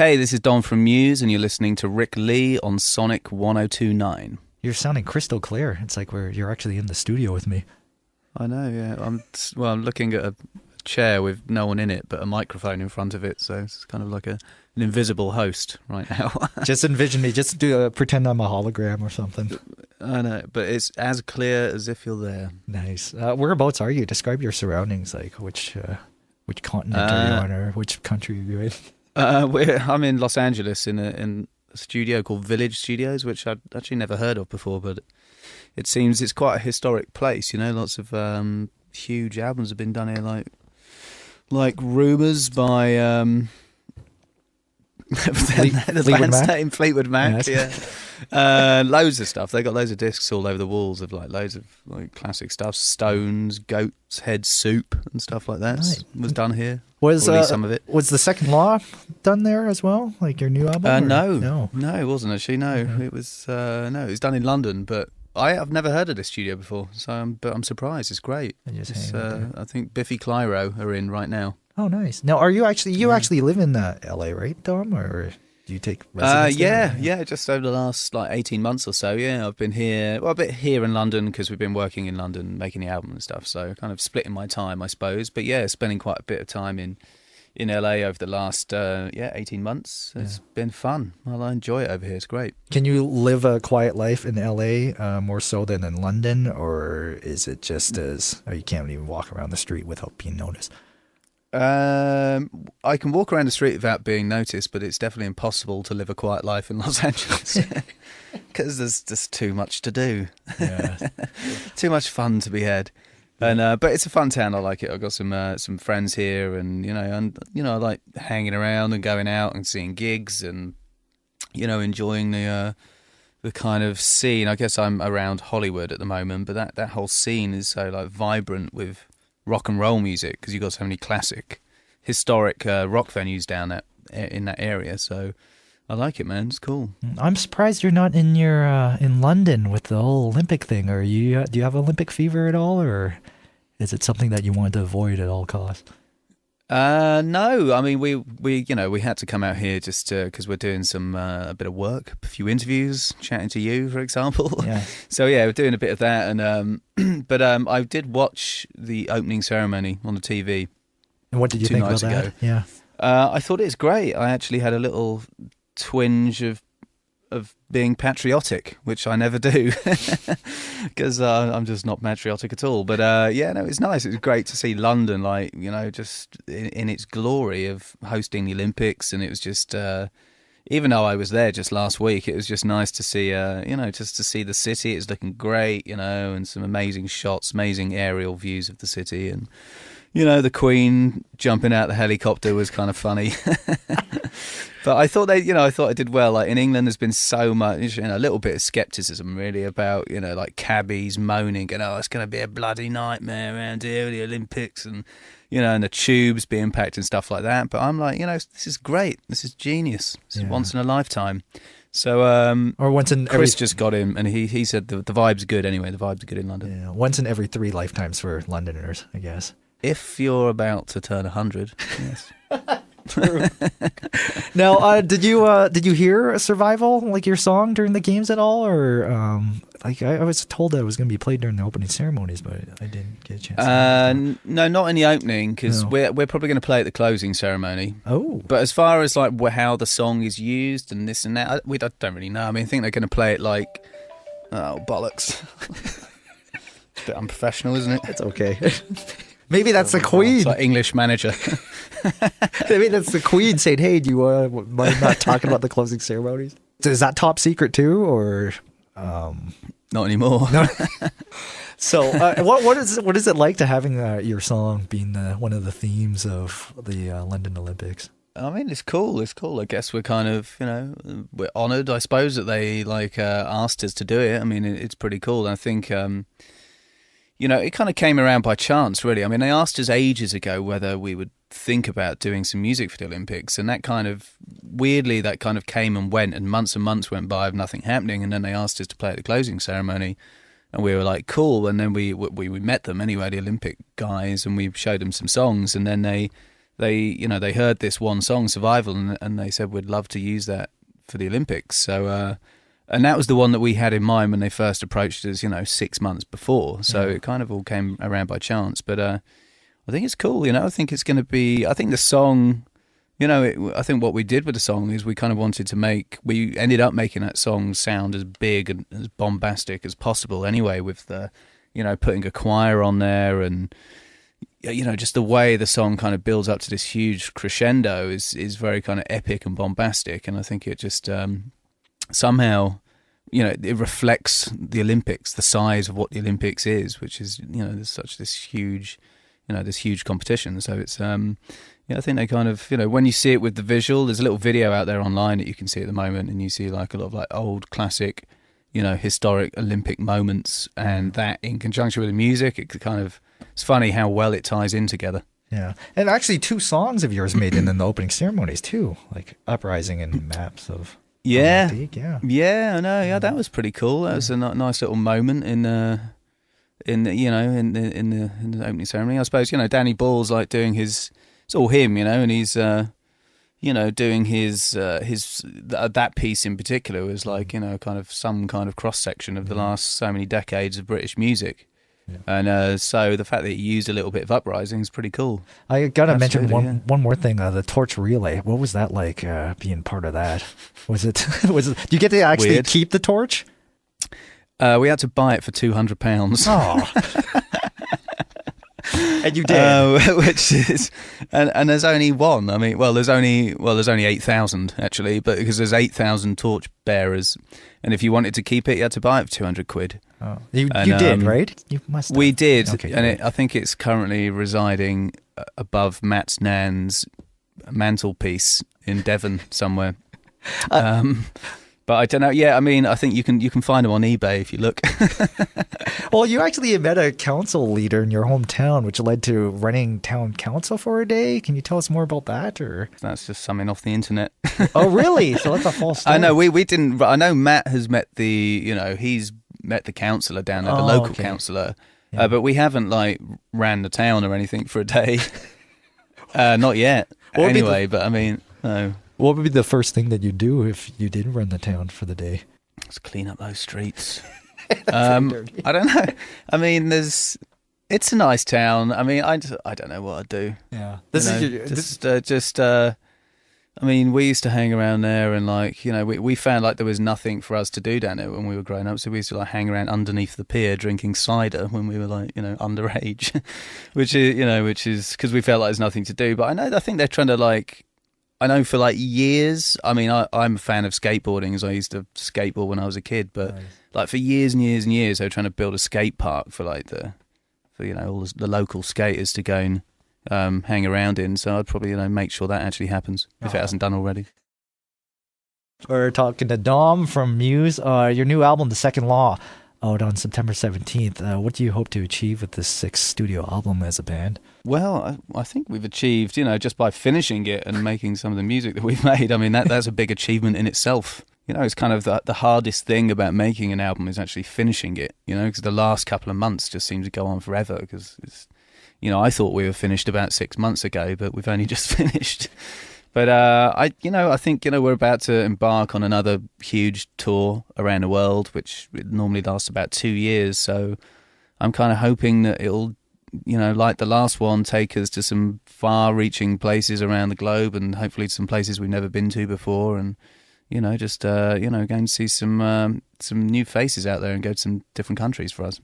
Hey, this is Don from Muse, and you're listening to Rick Lee on Sonic 102.9. You're sounding crystal clear. It's like you're actually in the studio with me. I know, yeah. I'm looking at a chair with no one in it, but a microphone in front of it, so it's kind of like an invisible host right now. Just envision me. Just pretend I'm a hologram or something. I know, but it's as clear as if you're there. Nice. Whereabouts are you? Describe your surroundings. Like which continent are you on, or which country are you in? I'm in Los Angeles in a studio called Village Studios, which I'd actually never heard of before, but it seems it's quite a historic place. You know, lots of huge albums have been done here, like Rumours by Fleetwood Mac. Yes. Yeah. Loads of stuff. They got loads of discs all over the walls of loads of classic stuff. Stones, Goat's Head Soup, and stuff like that was done here. Was some of it. Was The Second Law done there as well? Like your new album? No, it wasn't actually. No, it was it was done in London, but I've never heard of this studio before, so I'm surprised. It's great. I think Biffy Clyro are in right now. Oh, nice. Now, are you actually live in LA, right, Dom, or do you take residence there? Yeah, just over the last 18 months or so. Yeah, I've been here, a bit here in London because we've been working in London, making the album and stuff. So kind of splitting my time, I suppose. But yeah, spending quite a bit of time in LA over the last 18 months. It's been fun. Well, I enjoy it over here. It's great. Can you live a quiet life in LA more so than in London, or is it just you can't even walk around the street without being noticed? I can walk around the street without being noticed, but it's definitely impossible to live a quiet life in Los Angeles because there's just too much to do. Yeah. Too much fun to be had. And but it's a fun town. I like it. I've got some friends here, and I like hanging around and going out and seeing gigs, and enjoying the kind of scene. I guess I'm around Hollywood at the moment, but that whole scene is so vibrant with rock and roll music because you've got so many classic, historic rock venues down in that area. So I like it, man. It's cool. I'm surprised you're not in in London with the whole Olympic thing. Or do you have Olympic fever at all, or is it something that you wanted to avoid at all costs? No, I mean we had to come out here just because we're doing a bit of work, a few interviews, chatting to you, for example. Yeah. So yeah, we're doing a bit of that, and but I did watch the opening ceremony on the TV. And what did you think about that? Ago. Yeah, I thought it was great. I actually had a little twinge of being patriotic, which I never do because I'm just not patriotic at all. But it's nice. It was great to see London, just in its glory of hosting the Olympics. And it was just, even though I was there just last week, it was just nice to see, just to see the city. It's looking great, and some amazing shots, amazing aerial views of the city. And, the Queen jumping out the helicopter was kind of funny. But I thought I did well. Like in England, there's been so much, a little bit of skepticism really about, cabbies moaning and it's going to be a bloody nightmare around here with the Olympics and, and the tubes being packed and stuff like that. But I'm like, this is great. This is genius. This is once in a lifetime. So, or once in Chris just got him, and he said the vibe's good anyway. The vibe's good in London. Yeah, once in every 3 lifetimes for Londoners, I guess. If you're about to turn 100, yes. True. Now, did you hear Survival, like your song, during the games at all, or I was told that it was going to be played during the opening ceremonies, but I didn't get a chance. No, not in the opening because we're probably going to play at the closing ceremony. Oh, but as far as how the song is used and this and that, we don't really know. I mean, I think they're going to play it bollocks. It's a bit unprofessional, isn't it? It's okay. Maybe that's the Queen. It's like English manager. Maybe that's the Queen saying, "Hey, do you mind not talking about the closing ceremonies?" Is that top secret too, or not anymore? No. So, what is it like to having your song being one of the themes of the London Olympics? I mean, it's cool. It's cool. I guess we're kind of, we're honoured, I suppose, that they asked us to do it. I mean, it's pretty cool. And I think. It kind of came around by chance, really. I mean, they asked us ages ago whether we would think about doing some music for the Olympics, and that kind of came and went, and months went by of nothing happening, and then they asked us to play at the closing ceremony, and we were like, cool, and then we met them anyway, the Olympic guys, and we showed them some songs, and then they they heard this one song, Survival, and they said we'd love to use that for the Olympics. So, and that was the one that we had in mind when they first approached us, 6 months before. So it kind of all came around by chance. But I think it's cool, I think it's going to be, I think the song, I think what we did with the song is we kind of wanted to we ended up making that song sound as big and as bombastic as possible anyway, with the, putting a choir on there, and just the way the song kind of builds up to this huge crescendo is very kind of epic and bombastic. And I think it just somehow, it reflects the Olympics, the size of what the Olympics is, which is, there's such this huge, this huge competition. So it's, I think they kind of, when you see it with the visual, there's a little video out there online that you can see at the moment, and you see like a lot of like old classic, historic Olympic moments, and that in conjunction with the music, it's funny how well it ties in together. Yeah. And actually 2 songs of yours made in the opening ceremonies too, like Uprising and Maps of Olympique. Yeah, I know. Yeah, that was pretty cool. That was a nice little moment in the opening ceremony. I suppose, Danny Ball's like doing his, it's all him, and he's doing his that piece in particular was like, kind of some kind of cross section of the last so many decades of British music. Yeah. And so the fact that he used a little bit of Uprising is pretty cool. I gotta mention one more thing, the torch relay. What was that like, being part of that? Was it do you get to actually keep the torch? We had to buy it for £200. Oh. And you did, which is, and there's only one. I mean, there's only 8,000 actually, but because there's 8,000 torch bearers, and if you wanted to keep it, you had to buy it for £200. Oh. You did, right? You must have. We did, okay, and I think it's currently residing above Matt Nan's mantelpiece in Devon somewhere. But I don't know. Yeah, I mean, I think you can find them on eBay if you look. Well, you actually met a council leader in your hometown, which led to running town council for a day. Can you tell us more about that? Or that's just something off the internet. Oh, really? So that's a false story. I know we didn't. I know Matt has met he's met the councillor down there, the local councillor, but we haven't like ran the town or anything for a day. Not yet. Anyway, but I mean, no. What would be the first thing that you do if you did run the town for the day? Let's clean up those streets. I don't know. I mean, it's a nice town. I mean, I don't know what I'd do. Yeah. I mean, we used to hang around there, and like, we found like there was nothing for us to do down there when we were growing up. So we used to like hang around underneath the pier drinking cider when we were like, underage, which is because we felt like there's nothing to do. But I think they're trying to like, I know for like years, I mean, I'm a fan of skateboarding, as I used to skateboard when I was a kid, but like for years and years and years, they were trying to build a skate park for like all the local skaters to go and hang around in. So I'd probably make sure that actually happens if it hasn't done already. We're talking to Dom from Muse. Your new album, The Second Law, out on September 17th. What do you hope to achieve with this 6th studio album as a band? Well, I think we've achieved, just by finishing it and making some of the music that we've made. I mean, that's a big achievement in itself. It's kind of the hardest thing about making an album is actually finishing it, because the last couple of months just seem to go on forever because it's, I thought we were finished about 6 months ago, but we've only just finished. But I think we're about to embark on another huge tour around the world, which normally lasts about 2 years. So I'm kind of hoping that it'll, like the last one, take us to some far-reaching places around the globe, and hopefully some places we've never been to before, and go and see some new faces out there and go to some different countries for us.